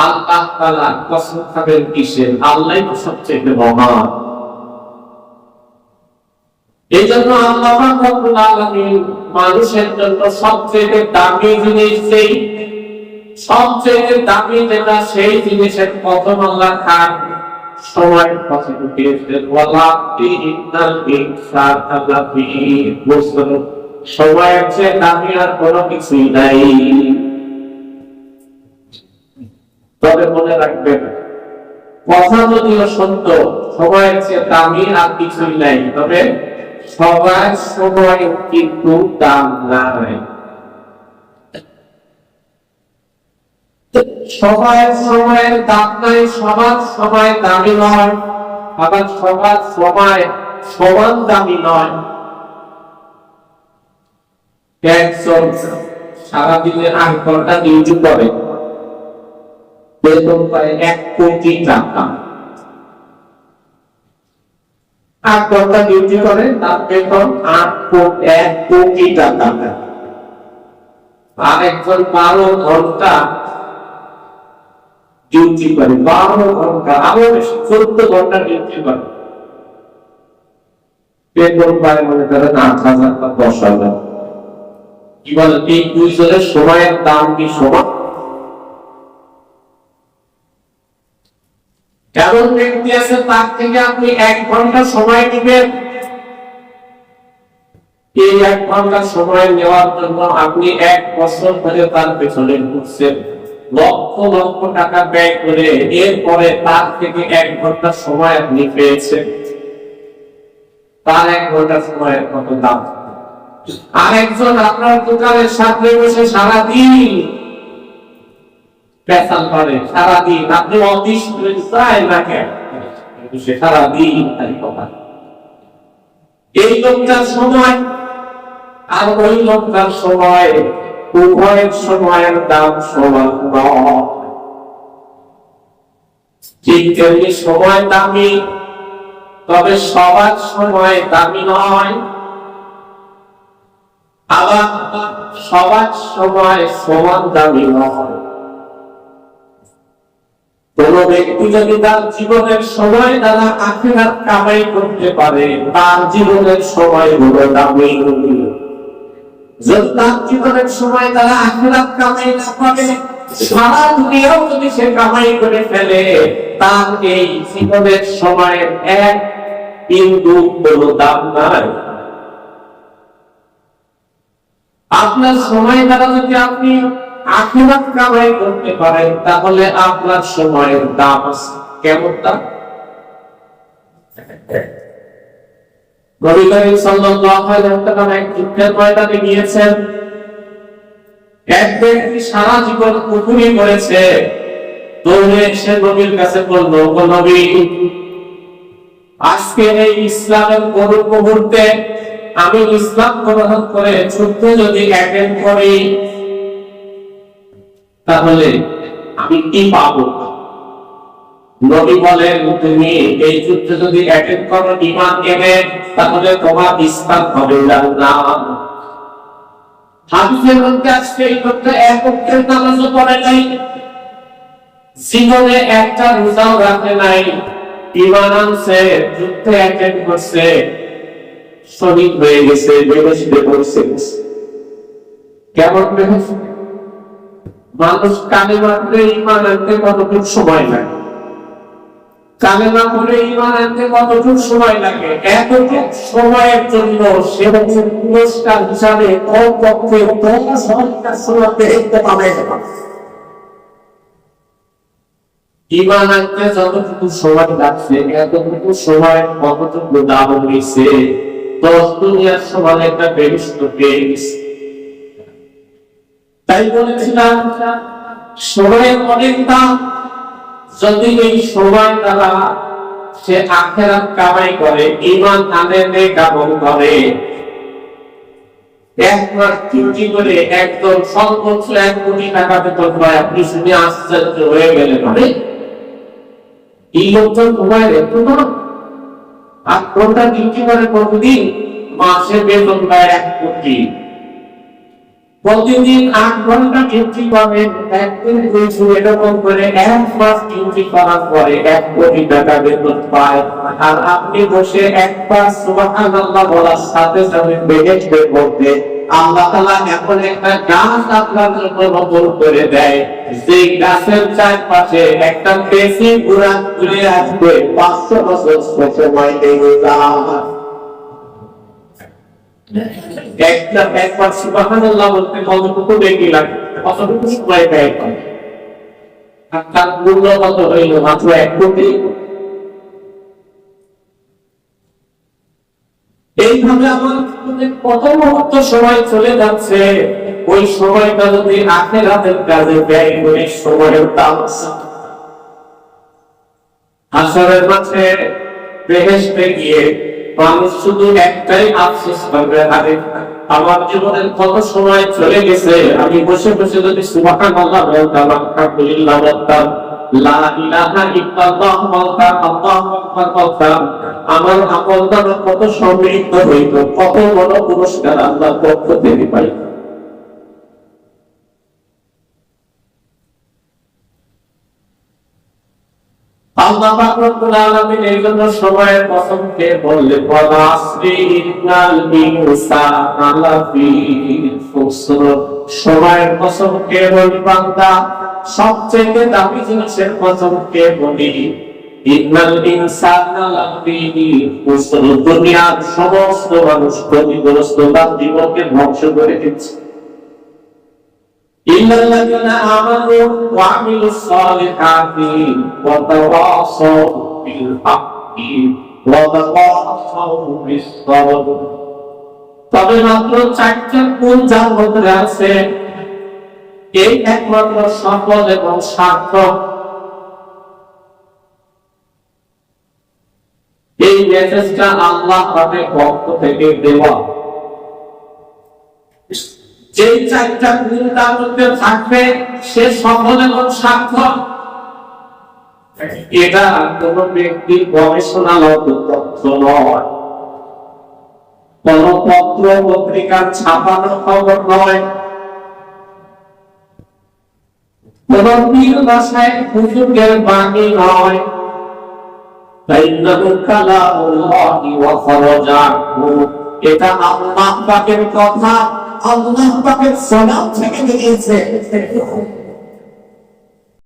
আল্লাহ তাআলা কসম খাবেন কিসের? আল্লাহই তো সবচেয়ে মহান। এই জন্য আল্লাহ রাব্বুল আলামিন মানুষের জন্য সবচেয়ে দামি জিনিস যেই, সবচেয়ে দামি যেটা, সেই জিনিসের প্রথম আল্লাহ খান সময়ের কথা দিয়েছেন। ওয়ালা ইন্নাল ইনসানা লাফি খুসর, সময়ের চেয়ে দামি আর কোনো কিছুই নাই। তবে মনে রাখবেন, কথা যদিও সত্য, সময়ের চেয়ে দামি আর কিছুই নাই, তবে সবার সময় কিন্তু দাম নাই। সবার সময়ের দাম নাই, সবার সময় দামি নয়, আবার সবার সময় সমান দামি নয়। একজন সারাদিনে ৮ ঘন্টা ডিউটি করে, বেতন পায় ১ কোটি টাকা। ৮ ঘন্টা ডিউটি করে, তার বেতন ১ কোটি টাকা। আর একজন ১২ ঘন্টা ডিউটি করে, ১২ ঘন্টা, আরো বেশি ১৪ ঘন্টা ডিউটি করে, বেতন পায় মনে করেন ৮,০০০ বা ১০,০০০। কি বলে, এই দুইজনের সময়ের দাম কি সমান? এমন ব্যক্তি আছে, তার থেকে আপনি ১ ঘন্টা সময় দিবেন, এই ১ ঘন্টা সময় নেওয়ার জন্য আপনি ১ বছর ধরে তার পেছনে ঘুরছেন, লক্ষ লক্ষ টাকা ব্যয় করে, এরপরে তার থেকে ১ ঘন্টা সময় আপনি পেয়েছেন। তার ১ ঘন্টা সময়ের কত দাম? আর একজন আপনার দোকানের সামনে বসে সারাদিন পেশাল করে, সারাদিন আপনি অফিস চাই না কেন, সে সারাদিন তাই কথা। এই লোকটার সময় আর ওই লোকটার সময়, উভয়ের সময়ের দাম সমান নয়। ঠিক তেমনি সময় দামি, তবে সবার সময় দামি নয়, আবার সবার সময় সমান দামি নয়। কোন ব্যক্তি যদি তার জীবনের সময় দ্বারা আখিরাত কামাই করতে পারে, তার জীবনের সময় হলো দামি। যদি তার জীবনের সময় দ্বারা আখিরাত কামাই না করে, সারা দুনিয়াও যদি সে কামাই করে ফেলে, তার এই জীবনের সময়ের ১ বিন্দু কোনো দাম নাই। আপনার সময় দ্বারা যদি আপনি আখিরাত কামাই করতে পারেন, তাহলে আপনার সময়ের দাম আছে। কেমন দাম? নবী করিম সাল্লাল্লাহু আলাইহি ওয়াসাল্লাম এক যুদ্ধের ময়দানে গিয়েছেন। এক ব্যক্তি সারা জীবন কুফরি করেছে, দৌড়ে এসে নবীর কাছে বলল, ও নবী, আজকে এই ইসলামের করুণ মুহূর্তে আমি ইসলাম গ্রহণ করে যুদ্ধ যদি অ্যাটেন্ড করি, তাহলে আমি কি পাবো? নবী বলেন, তুমি এই যুদ্ধে যদি অ্যাটেন্ড করো, ঈমান এনে, তাহলে তোমার ইসলাম হবে জান্নাত। হাদিসের মধ্যে আসছে, এই লোকটা এক ওয়াক্তের নামাজও পড়ে নাই, জীবনে একটা রোজাও রাখে নাই, ঈমান আনছে, যুদ্ধে অ্যাটেন্ড করছে, শহীদ হয়ে গেছে, বেহেশতে পৌঁছে গেছে। কেমন বেহেশত? মানুষ কালেমা পড়ে ঈমান আনতে কতটুকু সময় লাগে? কালেমা পড়ে ঈমান আনতে কতটুকু সময় লাগে? এতটুকু সময়ের জন্য সে পুরস্কার হিসাবে কমপক্ষে 10 ঘন্টা সময় পেতে পাবে। ঈমান আনতে যতটুকু সময় লাগছে, এতটুকু সময় কতটুকু দাম হয়েছে? 10 দুনিয়ার সমান একটা বেহেশত পেয়ে গেছে। তাই বলেছিলাম, সময়ের অনেক দাম। যদি এই সময় দ্বারা সে আখিরাত কামাই করে, ঈমান আনে, নেক আমল করে, একবার ডিউটি করে একদম সর্বোচ্চ ১ কোটি টাকা বেতন পায়, আপনি শুনে আশ্চর্য হয়ে গেলেন, মানে এই লোকজন সময় রেখে না, ৮ ঘন্টা ডিউটি করে প্রতিদিন, মাসে বেতন পায় ১ কোটি। প্রতিদিন 8 ঘন্টা ডিউটি করেন, একদিন দুই এরকম করে 1 মাস ডিউটি করার পরে 1 কোটি টাকা বেতন পায়, আর আপনি বসে একবার সুবহানাল্লাহ বলার সাথে সাথে বেহেশতের মধ্যে আল্লাহ তাআলা এমন একটা গাছ আপনার জন্য রোপণ করে দেয়, সেই গাছের চারপাশে একটা পেশি ঘুরে আসবে 500 বছর সময় লেগে যায়। একবার সুবহানাল্লাহ বলতে কতটুকু বেশি লাগে, কতটুকু সময় ব্যয় করে, আর তার মূল্য কত হইল? মাত্র 1 কোটি। এইভাবে আমার কত মুহূর্ত সময় চলে যাচ্ছে, ওই সময়টা যদি আখিরাতের কাজে ব্যয় করি, সময়ের দাম আছে। হাসরের মাঠে বেহেশতে গিয়ে মানুষ শুধু একটাই আফসোস করবে, আরে আমার জীবনের কত সময় চলে গেছে, আমি বসে বসে যদি সুবহানাল্লাহ বলতাম, আলহামদুলিল্লাহ বলতাম, লা ইলাহা ইল্লাল্লাহ বলতাম, আল্লাহু আকবার বলতাম, আমার আমলনামা কত সমৃদ্ধ হইত, কত বড় পুরস্কার আল্লাহর পক্ষ থেকে পাইত। আল্লাহ পাক রব্বুল আলামিন এই জন্য সময়ের কসমকে বললেন, ওয়াল আসরি ইন্নাল ইনসানা লাফি খুসর। সময়ের কসমকে বলি বান্দা, সবচেয়ে দামি জিনিসের কসমকে বলি, ইন্নাল ইনসানা লাফি খুসর। দুনিয়ার সমস্ত মানুষ ক্ষতিগ্রস্ত, তার জীবনকে ধ্বংস করে দিচ্ছে। ইল্লাল্লাযিনা আমানু ওয়া আমিলুস সালিহাতি ওয়া তাওয়াসাউ বিল হাক্কি ওয়া তাওয়াসাউ বিস সাবর। তবে মাত্র 4টা গুণ যার মধ্যে আছে, এই একমাত্র সফল এবং সার্থক। এই মেসেজটা আল্লাহ পাকের পক্ষ থেকে দেওয়া। যে 4টা গুণ তার মধ্যে থাকবে, সে সফল এবং সার্থক। এটা কোন ব্যক্তির গবেষণালব্ধ তথ্য নয়, কোন পত্র পত্রিকার ছাপানো খবর নয়, কোন পীর ভাষায় হুজুরের বাণী নয়। এটা আল্লাহ পাকের কথা, আল্লাহ পাকের সালাম থেকে বেরিয়েছে।